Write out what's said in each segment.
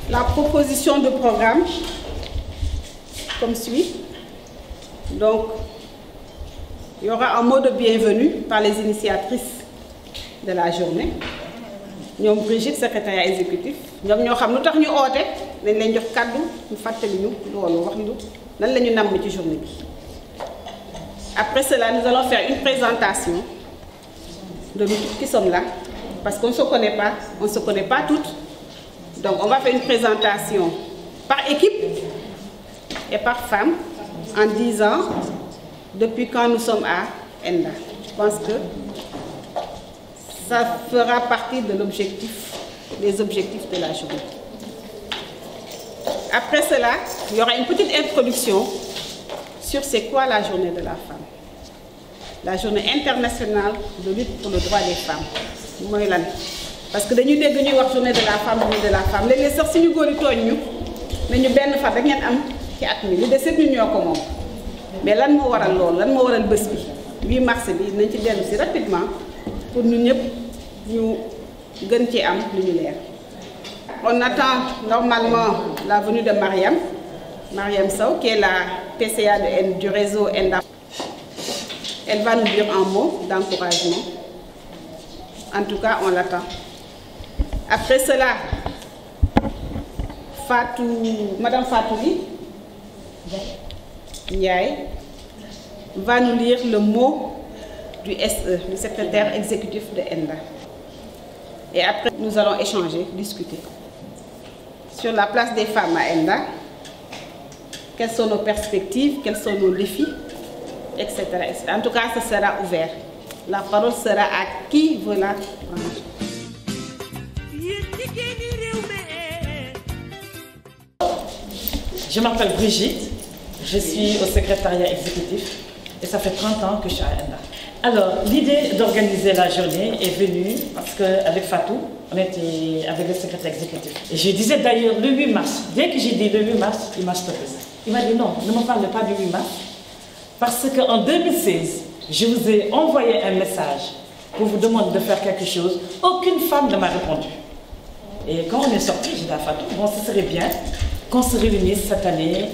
La proposition de programme comme suit. Donc, il y aura un mot de bienvenue par les initiatrices de la journée. Nous, Brigitte, secrétaire exécutif, nous avons dit que nous avons dit journée. Après cela, nous allons faire une présentation de nous tous qui sommes là, parce qu'on ne se connaît pas toutes. Donc on va faire une présentation par équipe et par femme en disant depuis quand nous sommes à ENDA. Je pense que ça fera partie de des objectifs de la journée. Après cela, il y aura une petite introduction sur c'est quoi la journée de la femme. La journée internationale de lutte pour le droit des femmes. Parce que nous avons dit la journée de la femme, les sorties nous goûtent, mais nous avons fait des choses qui ont mais lan moo waral lool lan moo waral bés bi 8 mars bi nañ ci dellu si rapidement pour ñun ñëpp ñu gën ci am lu ñu leer. On attend normalement la venue de Mariam Sow, qui est la PCA du réseau ENDA. Elle va nous dire un mot d'encouragement. En tout cas, on l'attend. Après cela, Madame Fatouli Ndiaye va nous lire le mot du SE, le secrétaire exécutif de ENDA. Et après, nous allons échanger, discuter sur la place des femmes à ENDA, quelles sont nos perspectives, quels sont nos défis, etc. En tout cas, ce sera ouvert. La parole sera à qui veut la prendre. Je m'appelle Brigitte, je suis au secrétariat exécutif et ça fait 30 ans que je suis à ENDA. Alors, l'idée d'organiser la journée est venue parce qu'avec Fatou, on était avec le secrétaire exécutif. Et je disais d'ailleurs le 8 mars, dès que j'ai dit le 8 mars, il m'a stoppé ça. Il m'a dit non, ne me parle pas du 8 mars, parce qu'en 2016, je vous ai envoyé un message pour vous demander de faire quelque chose. Aucune femme ne m'a répondu. Et quand on est sorti, j'ai dit à Fatou, bon, ce serait bien qu'on se réunisse cette année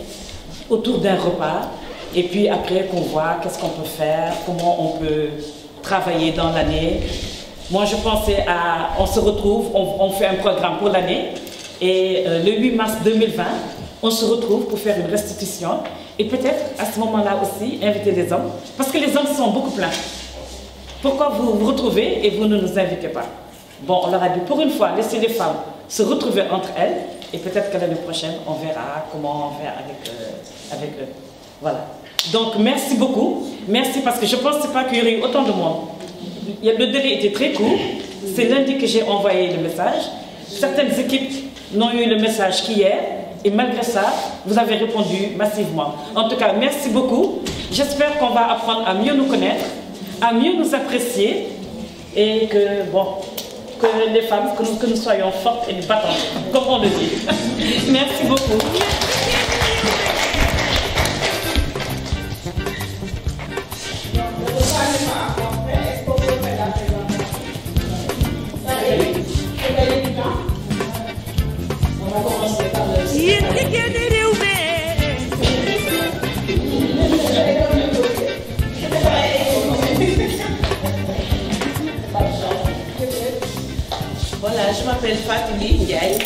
autour d'un repas. Et puis après qu'on voit qu'est-ce qu'on peut faire, comment on peut travailler dans l'année. Moi je pensais à, on se retrouve, on fait un programme pour l'année. Et le 8 mars 2020, on se retrouve pour faire une restitution. Et peut-être à ce moment-là aussi, inviter les hommes. Parce que les hommes sont beaucoup pleins. Pourquoi vous vous retrouvez et vous ne nous invitez pas? Bon, on leur a dit pour une fois, laissez les femmes se retrouver entre elles. Et peut-être que l'année prochaine, on verra comment on fait avec eux. Voilà. Donc merci beaucoup. Merci parce que je ne pensais pas qu'il y aurait eu autant de monde. Le délai était très court. C'est lundi que j'ai envoyé le message. Certaines équipes n'ont eu le message qu'hier. Et malgré ça, vous avez répondu massivement. En tout cas, merci beaucoup. J'espère qu'on va apprendre à mieux nous connaître, à mieux nous apprécier. Et que, bon, que les femmes, que nous soyons fortes et battantes, comme on le dit. Merci beaucoup. Voilà, je m'appelle Fatouli Ndiaye,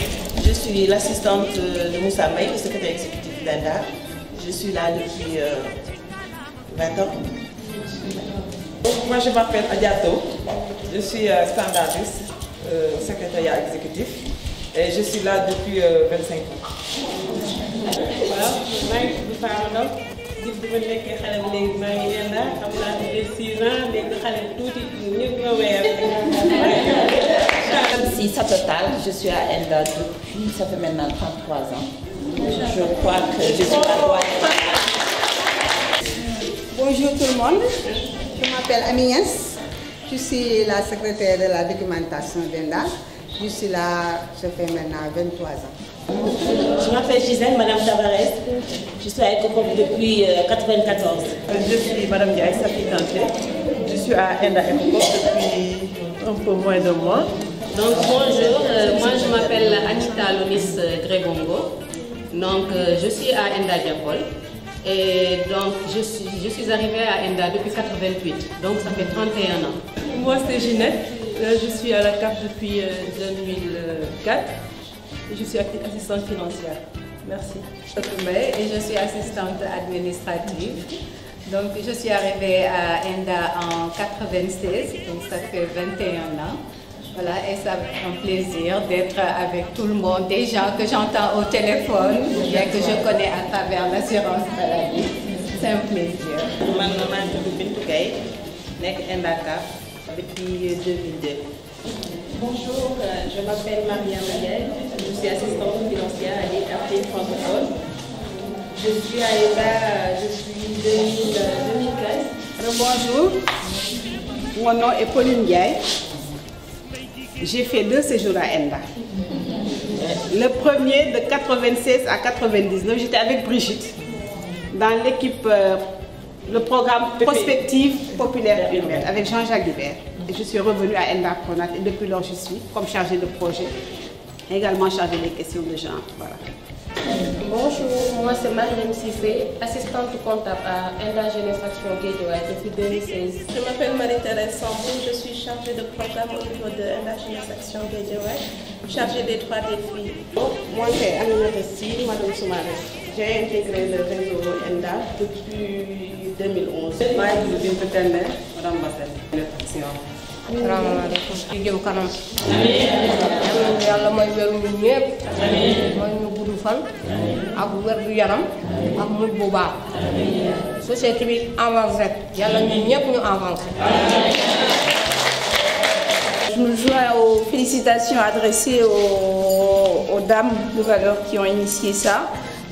je suis l'assistante de Moussa Mbaye, le secrétaire exécutif d'ENDA. Je suis là depuis 20 ans. Moi je m'appelle Adiato, je suis standardiste, secrétariat exécutif et je suis là depuis 25 ans. Voilà, je suis Fama Ndao depuis que je suis à ENDA, j'ai 6 ans, Si ça total, je suis à ENDA depuis, ça fait maintenant 33 ans. Je crois que je suis la loi. Bonjour tout le monde, je m'appelle Agnès, je suis la secrétaire de la documentation d'ENDA. Je suis là, ça fait maintenant 23 ans. Je m'appelle Gisèle, Madame Tavares, je suis à ECOCOP depuis 1994. Je suis Madame Ndiaye, Safi Kanté, je suis à ENDA ECOCOP depuis un peu moins de moi. Donc bonjour, moi je m'appelle Anita Lonis Grégongo. Donc je suis à Enda Diapol. Et donc je suis arrivée à Enda depuis 88. Donc ça fait 31 ans. Moi c'est Ginette. Je suis à la CAF depuis 2004. Et je suis assistante financière. Merci. Et je suis assistante administrative. Donc je suis arrivée à Enda en 96, donc ça fait 21 ans. Voilà, et ça me fait un plaisir d'être avec tout le monde, des gens que j'entends au téléphone, bien que je connais à travers l'assurance maladie. C'est un plaisir. Je m'appelle Bintou Gaye, Enda CAF depuis 2002. Bonjour, je m'appelle Mariam Ndiaye, je suis assistante financière à l'IRT francophone. Je suis à Enda depuis 2015. Bonjour, mon nom est Pauline Ndiaye. J'ai fait 2 séjours à Enda. Le premier de 96 à 99, j'étais avec Brigitte dans l'équipe, le programme Prospective Populaire Humaine avec Jean-Jacques Guibert. Et je suis revenue à Enda Pronat et depuis lors je suis comme chargée de projet, également chargée des questions de genre. Voilà. Bonjour, moi c'est Mariam Cissé, assistante comptable à Enda Jeunesse Action Guédiawaye depuis 2016. Je m'appelle Marie-Thérèse Sambou, je suis chargée de programme au niveau de Enda Jeunesse Action Guédiawaye, chargée des droits des filles. Moi c'est Aminata Sy, Madame Soumaré. J'ai intégré le réseau Enda depuis 2011. Moi je suis Madame Bassel. salaamaaleykum ci jëm kanam yàlla mooy wéru ñun ñëpp mooy ñu gudd fan ak wér gu yaram ak mujj bu baax société bi avancé yàlla ñun ñëpp ñu avancé. Je me joins aux félicitations adressées aux dames de valeur qui ont initié ça.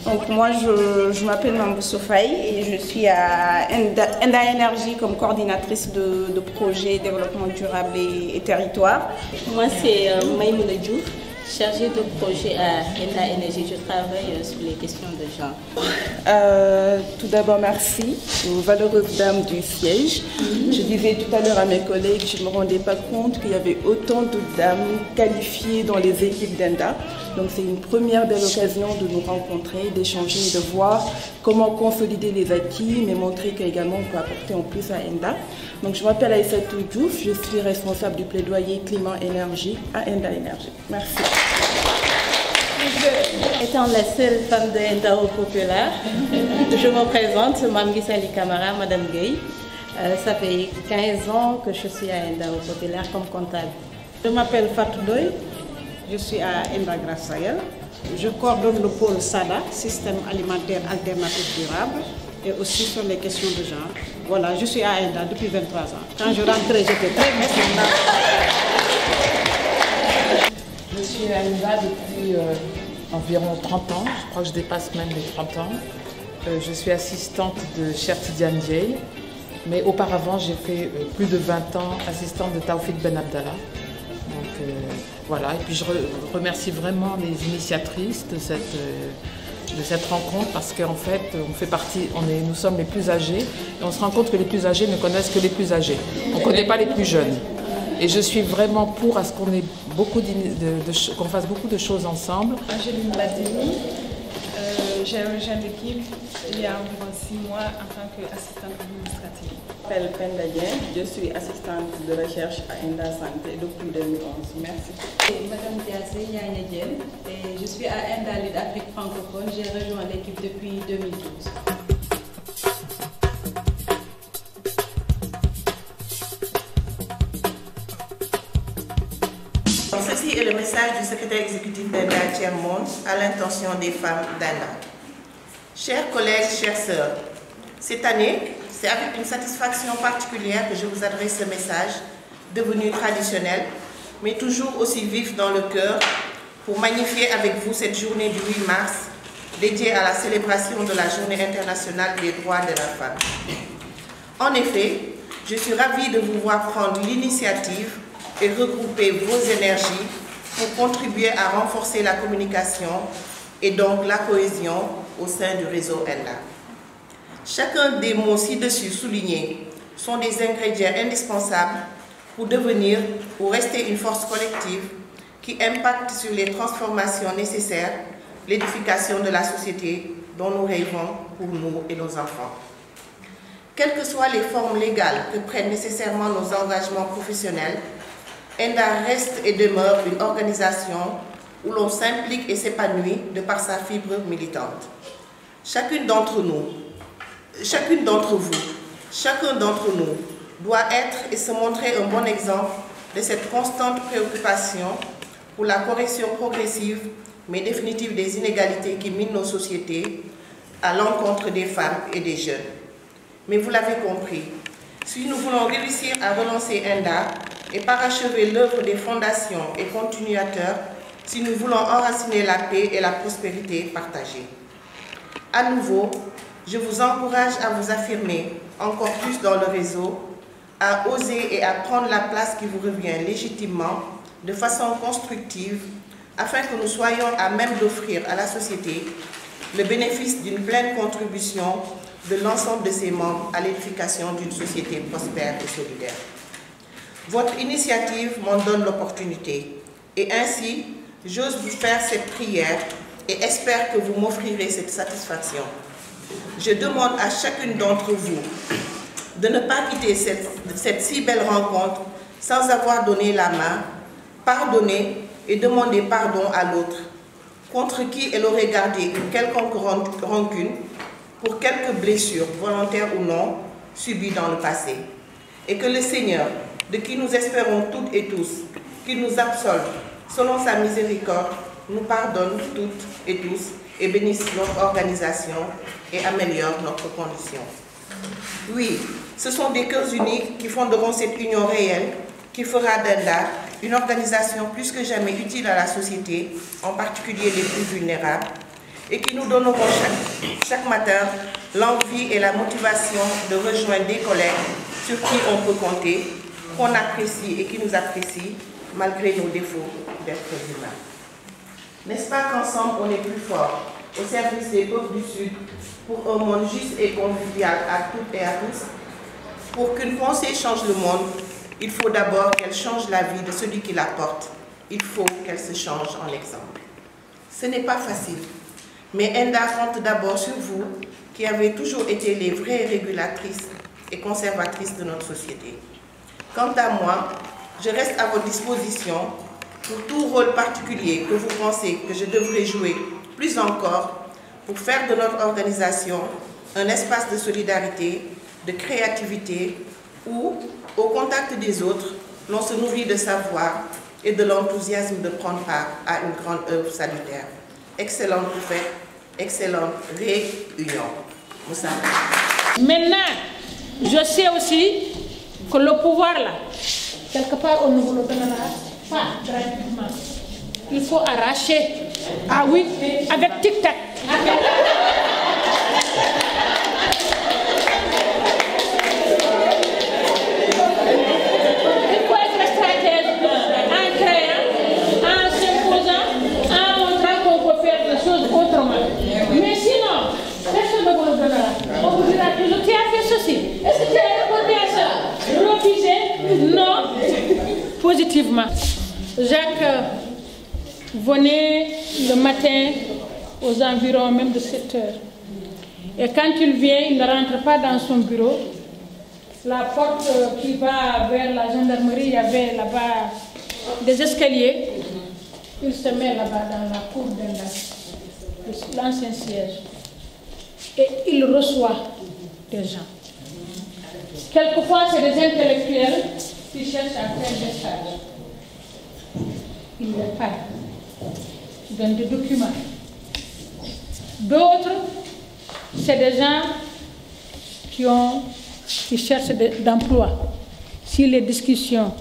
Donc moi je m'appelle Mambou Sofaï et je suis à Enda Énergie comme coordinatrice de projet développement durable et territoire. Moi c'est Maïmouna Diouf, chargée de projet à Enda Énergie. Je travaille sur les questions de genre. Tout d'abord merci aux valeureuses dames du siège. Je disais tout à l'heure à mes collègues, je ne me rendais pas compte qu'il y avait autant de dames qualifiées dans les équipes d'Enda. Donc c'est une première belle occasion de nous rencontrer, d'échanger, de voir comment consolider les acquis, mais montrer qu'également on peut apporter en plus à Enda. Donc je m'appelle Aïssatou Diouf, je suis responsable du plaidoyer climat-énergie à Enda Énergie. Merci. Étant la seule femme de Enda au Populaire, je me présente, Mme Guissali Camara, Madame Gueye. Ça fait 15 ans que je suis à Enda au Populaire comme comptable. Je m'appelle Fatou Doy, je suis à Enda Grassaël. Je coordonne le pôle SADA, Système alimentaire alternatif durable, et aussi sur les questions de genre. Voilà, je suis à Enda depuis 23 ans. Quand je rentrais, j'étais très méchante. Je suis à Enda depuis environ 30 ans, je crois que je dépasse même les 30 ans. Je suis assistante de Cheikh Tidiane Dieye, mais auparavant j'ai fait plus de 20 ans assistante de Taoufik Ben Abdallah. Donc voilà, et puis je remercie vraiment les initiatrices de cette rencontre parce qu'en fait on fait partie, nous sommes les plus âgés et on se rend compte que les plus âgés ne connaissent que les plus âgés. On ne connaît pas les plus jeunes. Et je suis vraiment pour à ce qu'on ait qu'on fasse beaucoup de choses ensemble. Angéline Latini, j'ai rejoint l'équipe il y a environ 6 mois en tant qu'assistante administrative. Je m'appelle Penda Dieng, je suis assistante de recherche à Enda Santé depuis 2011. Merci. Madame Diassé Yanya Dieng et je suis à Enda Lutte Afrique francophone. J'ai rejoint l'équipe depuis 2012. Ceci est le message du secrétaire exécutif d'Enda, Thierry Monde, à l'intention des femmes d'Enda. Chers collègues, chères sœurs, cette année, c'est avec une satisfaction particulière que je vous adresse ce message, devenu traditionnel, mais toujours aussi vif dans le cœur, pour magnifier avec vous cette journée du 8 mars, dédiée à la célébration de la Journée internationale des droits de la femme. En effet, je suis ravie de vous voir prendre l'initiative et regrouper vos énergies pour contribuer à renforcer la communication et donc la cohésion au sein du réseau Enda. Chacun des mots ci-dessus soulignés sont des ingrédients indispensables pour devenir ou rester une force collective qui impacte sur les transformations nécessaires, l'édification de la société dont nous rêvons pour nous et nos enfants. Quelles que soient les formes légales que prennent nécessairement nos engagements professionnels, ENDA reste et demeure une organisation où l'on s'implique et s'épanouit de par sa fibre militante. Chacune d'entre nous, chacune d'entre vous, chacun d'entre nous doit être et se montrer un bon exemple de cette constante préoccupation pour la correction progressive mais définitive des inégalités qui minent nos sociétés à l'encontre des femmes et des jeunes. Mais vous l'avez compris, si nous voulons réussir à relancer ENDA et parachever l'œuvre des fondations et continuateurs, si nous voulons enraciner la paix et la prospérité partagée. À nouveau, je vous encourage à vous affirmer encore plus dans le réseau, à oser et à prendre la place qui vous revient légitimement, de façon constructive, afin que nous soyons à même d'offrir à la société le bénéfice d'une pleine contribution de l'ensemble de ses membres à l'édification d'une société prospère et solidaire. Votre initiative m'en donne l'opportunité, et ainsi, j'ose vous faire cette prière et espère que vous m'offrirez cette satisfaction. Je demande à chacune d'entre vous de ne pas quitter cette si belle rencontre sans avoir donné la main, pardonner et demander pardon à l'autre, contre qui elle aurait gardé une quelconque rancune pour quelques blessures, volontaires ou non, subies dans le passé. Et que le Seigneur, de qui nous espérons toutes et tous, qu'il nous absolve selon sa miséricorde, nous pardonne toutes et tous et bénisse notre organisation et améliore notre condition. Oui, ce sont des cœurs uniques qui fonderont cette union réelle qui fera d'ENDA une organisation plus que jamais utile à la société, en particulier les plus vulnérables, et qui nous donneront chaque matin l'envie et la motivation de rejoindre des collègues sur qui on peut compter, qu'on apprécie et qui nous apprécient, malgré nos défauts d'être humains. N'est-ce pas qu'ensemble on est plus fort au service des peuples du Sud pour un monde juste et convivial à toutes et à tous? Pour qu'une pensée change le monde, il faut d'abord qu'elle change la vie de celui qui la porte. Il faut qu'elle se change en exemple. Ce n'est pas facile, mais ENDA compte d'abord sur vous qui avez toujours été les vraies régulatrices et conservatrices de notre société. Quant à moi, je reste à votre disposition pour tout rôle particulier que vous pensez que je devrais jouer plus encore pour faire de notre organisation un espace de solidarité, de créativité où, au contact des autres, l'on se nourrit de savoir et de l'enthousiasme de prendre part à une grande œuvre salutaire. Excellente fête, excellente réunion. Moussa. Maintenant, je sais aussi que le pouvoir là, quelque part on ne vous le donnera pas gratuitement. Il faut arracher. Ah oui, avec tic-tac. Il faut être stratège en créant, en s'imposant, en montrant qu'on peut faire des choses autrement. Mais sinon, personne ne vous le donnera. On vous dira toujours, tu as fait ceci. Est-ce que tu as répondu à ça? Refusez? Non. Positivement. Jacques venait le matin aux environs même de 7 heures. Et quand il vient, il ne rentre pas dans son bureau. La porte qui va vers la gendarmerie, il y avait là-bas des escaliers. Il se met là-bas dans la cour d'ENDA, l'ancien siège. Et il reçoit des gens. Quelquefois, c'est des intellectuels qui cherchent à faire des stages. Il les parle, donne des documents. D'autres, c'est des gens qui cherchent d'emploi. Si les discussions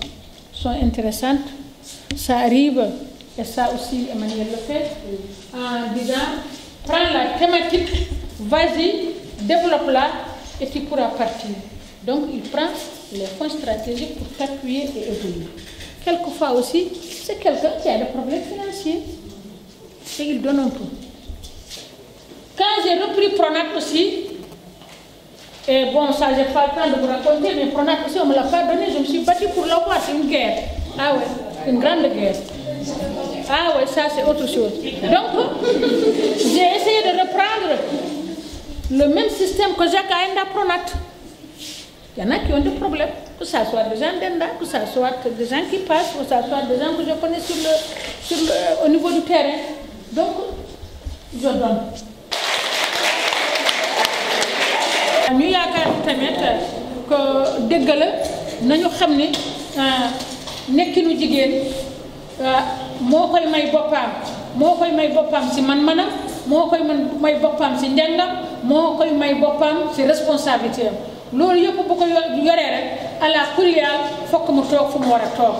sont intéressantes, ça arrive, et ça aussi Emmanuel le fait, en disant, prends la thématique, vas-y, développe-la et tu pourras partir. Donc il prend les fonds stratégiques pour t'appuyer et évoluer. Quelquefois aussi, c'est quelqu'un qui a des problèmes financiers et il donne un peu. Quand j'ai repris Pronac aussi, Et bon, ça, j'ai pas le temps de vous raconter, mais Pronat aussi, on me l'a pas donné, je me suis battue pour l'avoir, c'est une guerre. Ah ouais, une grande guerre. Ah ouais, ça c'est autre chose. Donc, j'ai essayé de reprendre le même système que Jacques a Enda Pronat. Il y en a qui ont des problèmes, que ce soit des gens d'Enda, que ce soit des gens qui passent, que ce soit des gens que je connais au niveau du terrain. Donc, je donne. Nous avons que dégg la nañu xam ni nekkinu jigéen moo koy may boppam ci man-manam moo koy may boppam ci njàngam moo koy may boppam ci responsabilité am loolu yëpp bu ko yoree rek ala kulliyaal fokk mu toog fu mu war a toog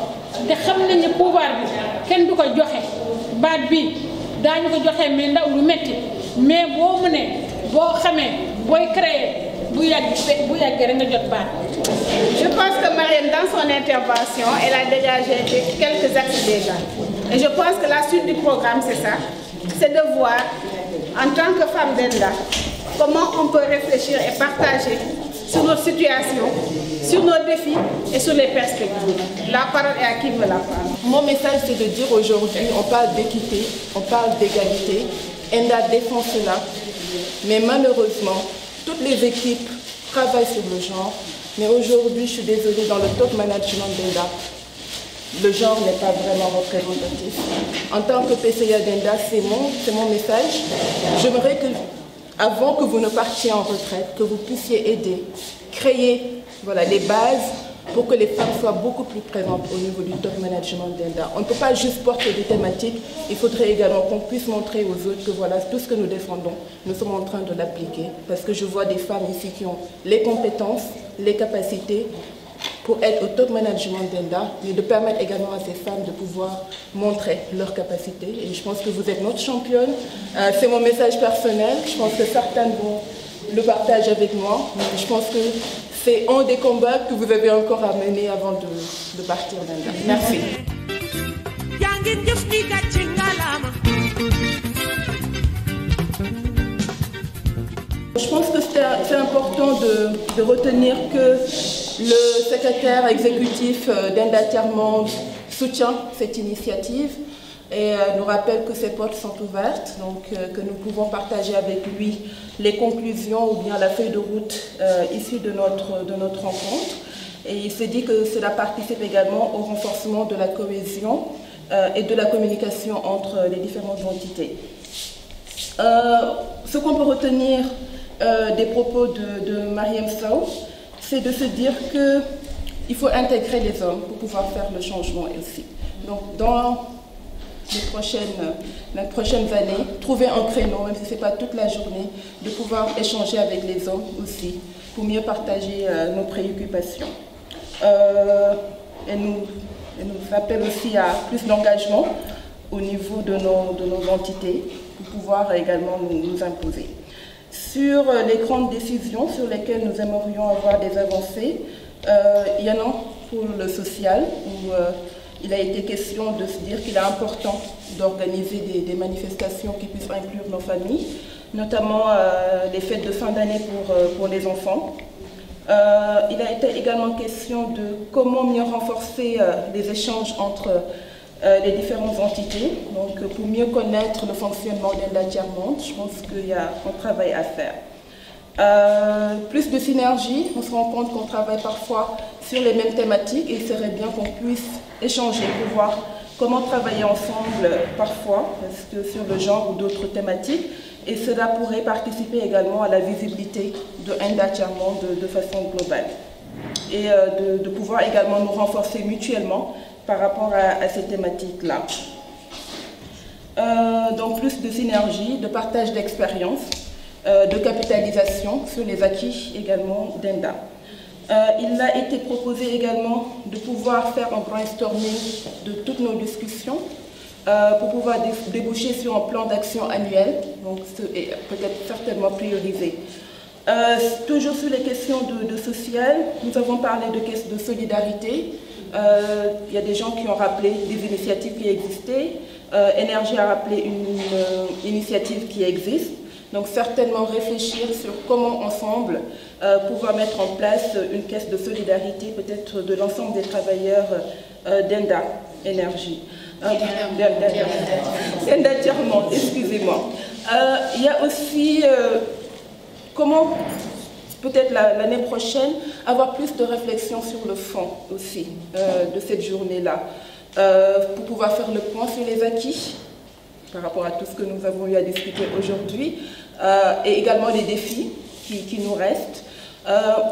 te xam nañ ne pouvoir bi kenn du ko joxe baat bi daañu ko joxe mais ndaw lu metti mais boo mënee boo xamee booy créer Je pense que Mariam, dans son intervention, elle a dégagé quelques axes déjà. Et je pense que la suite du programme, c'est ça. C'est de voir, en tant que femme d'Enda, comment on peut réfléchir et partager sur notre situation, sur nos défis et sur les perspectives. La parole est à qui veut la prendre. Mon message, c'est de dire aujourd'hui, on parle d'équité, on parle d'égalité. Enda défend cela. Mais malheureusement, toutes les équipes travaillent sur le genre, mais aujourd'hui, je suis désolée, dans le top management d'Enda, le genre n'est pas vraiment représentatif. En tant que PCA d'Enda, c'est mon message. J'aimerais que, avant que vous ne partiez en retraite, que vous puissiez aider, créer les bases pour que les femmes soient beaucoup plus présentes au niveau du top management d'Enda. On ne peut pas juste porter des thématiques, il faudrait également qu'on puisse montrer aux autres que voilà, tout ce que nous défendons, nous sommes en train de l'appliquer. Parce que je vois des femmes ici qui ont les compétences, les capacités pour être au top management d'Enda, mais de permettre également à ces femmes de pouvoir montrer leurs capacités. Et je pense que vous êtes notre championne. C'est mon message personnel. Je pense que certaines vont le partager avec moi. Mais je pense que c'est un des combats que vous avez encore à mener avant de partir d'Enda. Merci. Je pense que c'est important de retenir que le secrétaire exécutif d'Enda Tiers-Monde soutient cette initiative et nous rappelle que ses portes sont ouvertes, donc que nous pouvons partager avec lui les conclusions ou bien la feuille de route issue de notre rencontre. Et il se dit que cela participe également au renforcement de la cohésion et de la communication entre les différentes entités. Ce qu'on peut retenir des propos de Mariam Sow, c'est de se dire qu'il faut intégrer les hommes pour pouvoir faire le changement aussi. Donc dans les prochaines années, trouver un créneau, même si ce n'est pas toute la journée, de pouvoir échanger avec les hommes aussi, pour mieux partager nos préoccupations. Et nous appelle aussi à plus d'engagement au niveau de nos entités, pour pouvoir également nous imposer. Sur les grandes décisions sur lesquelles nous aimerions avoir des avancées, il y en a pour le social, où il a été question de se dire qu'il est important d'organiser des manifestations qui puissent inclure nos familles, notamment les fêtes de fin d'année pour les enfants. Il a été également question de comment mieux renforcer les échanges entre les différentes entités, donc pour mieux connaître le fonctionnement d'Enda Tiers-Monde. Je pense qu'il y a un travail à faire. Plus de synergie, on se rend compte qu'on travaille parfois sur les mêmes thématiques et il serait bien qu'on puisse échanger pour voir comment travailler ensemble parfois, parce que sur le genre ou d'autres thématiques, et cela pourrait participer également à la visibilité de Enda Tiers-Monde de façon globale. Et de pouvoir également nous renforcer mutuellement par rapport à ces thématiques-là. Donc plus de synergie, de partage d'expérience, de capitalisation sur les acquis également d'Enda. Il a été proposé également de pouvoir faire un brainstorming de toutes nos discussions pour pouvoir déboucher sur un plan d'action annuel, donc peut-être certainement priorisé. Toujours sur les questions de social, nous avons parlé de caisses de solidarité. Il y a des gens qui ont rappelé des initiatives qui existaient. Énergie a rappelé une initiative qui existe. Donc certainement réfléchir sur comment ensemble pouvoir mettre en place une caisse de solidarité peut-être de l'ensemble des travailleurs d'Enda Énergie. Enda Tiers-Monde, excusez-moi. Il y a aussi comment peut-être l'année prochaine avoir plus de réflexion sur le fond aussi de cette journée-là, pour pouvoir faire le point sur les acquis par rapport à tout ce que nous avons eu à discuter aujourd'hui, et également les défis qui nous restent.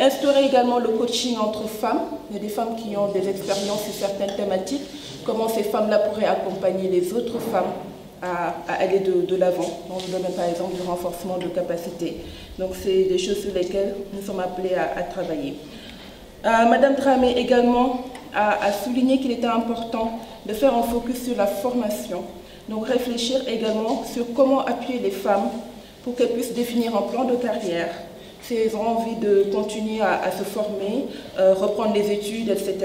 Instaurer également le coaching entre femmes. Il y a des femmes qui ont des expériences sur certaines thématiques. Comment ces femmes-là pourraient accompagner les autres femmes à aller de l'avant, dans le domaine par exemple du renforcement de capacités. Donc c'est des choses sur lesquelles nous sommes appelés à travailler. Madame Dramé également a souligné qu'il était important de faire un focus sur la formation. Donc réfléchir également sur comment appuyer les femmes pour qu'elles puissent définir un plan de carrière, si elles ont envie de continuer à se former, reprendre les études, etc.,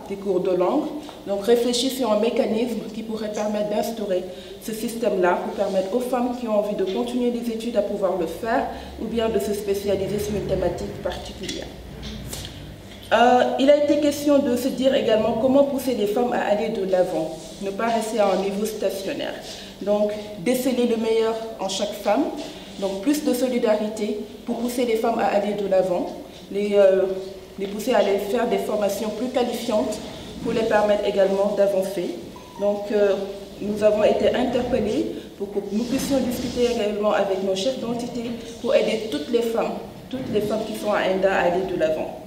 des cours de langue. Donc réfléchir sur un mécanisme qui pourrait permettre d'instaurer ce système-là pour permettre aux femmes qui ont envie de continuer les études à pouvoir le faire ou bien de se spécialiser sur une thématique particulière. Il a été question de se dire également comment pousser les femmes à aller de l'avant, ne pas rester à un niveau stationnaire. Donc déceler le meilleur en chaque femme, donc plus de solidarité pour pousser les femmes à aller de l'avant, les pousser à aller faire des formations plus qualifiantes pour les permettre également d'avancer. Donc nous avons été interpellés pour que nous puissions discuter également avec nos chefs d'entité pour aider toutes les femmes qui sont à Enda à aller de l'avant.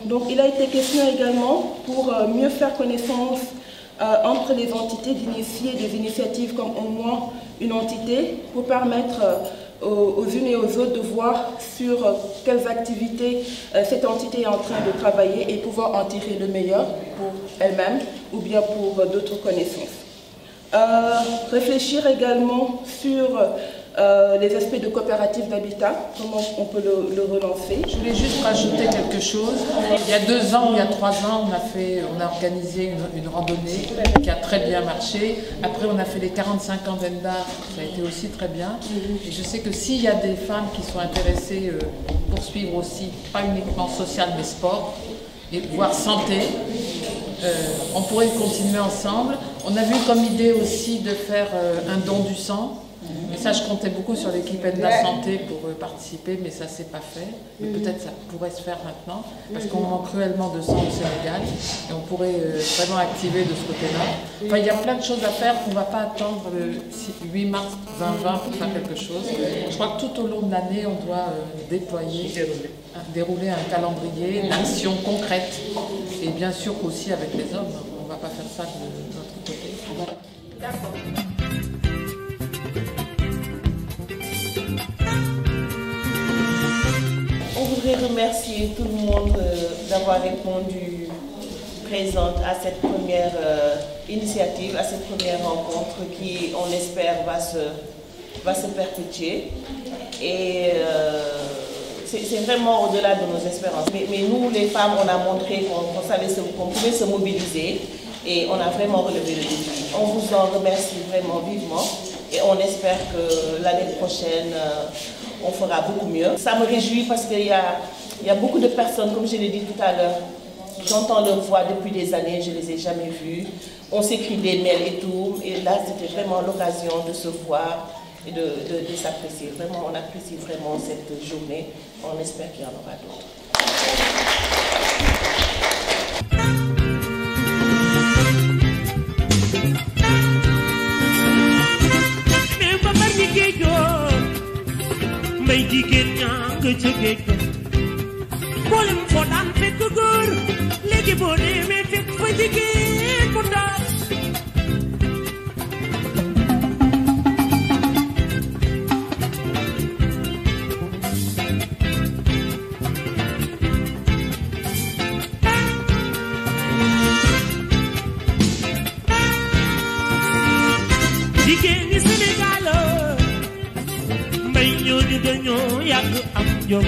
Donc il a été question également pour mieux faire connaissance entre les entités d'initier des initiatives comme au moins une entité pour permettre aux unes et aux autres de voir sur quelles activités cette entité est en train de travailler et pouvoir en tirer le meilleur pour elle-même ou bien pour d'autres connaissances. Réfléchir également sur les aspects de coopératives d'habitat, comment on peut le relancer. Je voulais juste rajouter quelque chose. Il y a 2 ans ou il y a 3 ans, on a organisé une randonnée qui a très bien marché. Après, on a fait les 45 ans d'Enda, ça a été aussi très bien. Et je sais que s'il y a des femmes qui sont intéressées pour suivre aussi, pas uniquement social mais sport, et voire santé, on pourrait continuer ensemble. On a vu comme idée aussi de faire un don du sang. Et ça, je comptais beaucoup sur l'équipe Enda Santé pour participer, mais ça ne s'est pas fait. Mais peut-être ça pourrait se faire maintenant, parce qu'on manque cruellement de sang au Sénégal, et on pourrait vraiment activer de ce côté-là. Enfin, il y a plein de choses à faire, on ne va pas attendre le 8 mars 2020 pour faire quelque chose. Je crois que tout au long de l'année, on doit dérouler un calendrier d'actions concrètes, et bien sûr aussi avec les hommes. On ne va pas faire ça de notre côté. D'accord. Je voudrais remercier tout le monde d'avoir répondu présente à cette première initiative, à cette première rencontre qui, on l'espère, va se perpétuer. Et c'est vraiment au-delà de nos espérances. Mais nous, les femmes, on a montré qu'on savait qu'on pouvait se mobiliser et on a vraiment relevé le défi. On vous en remercie vraiment vivement et on espère que l'année prochaine, on fera beaucoup mieux. Ça me réjouit parce qu'il y a beaucoup de personnes, comme je l'ai dit tout à l'heure, j'entends leur voix depuis des années, je ne les ai jamais vues. On s'écrit des mails et tout, et là c'était vraiment l'occasion de se voir et de s'apprécier. Vraiment, on apprécie vraiment cette journée. On espère qu'il y en aura d'autres. May jigéen ñaa nga ca géej ga boolem foo daan fekk góor léegi boo demee fekk fa jigéen bu ndaw jigéen ñi Sénégal may ñooñu dañoo yàgg am jom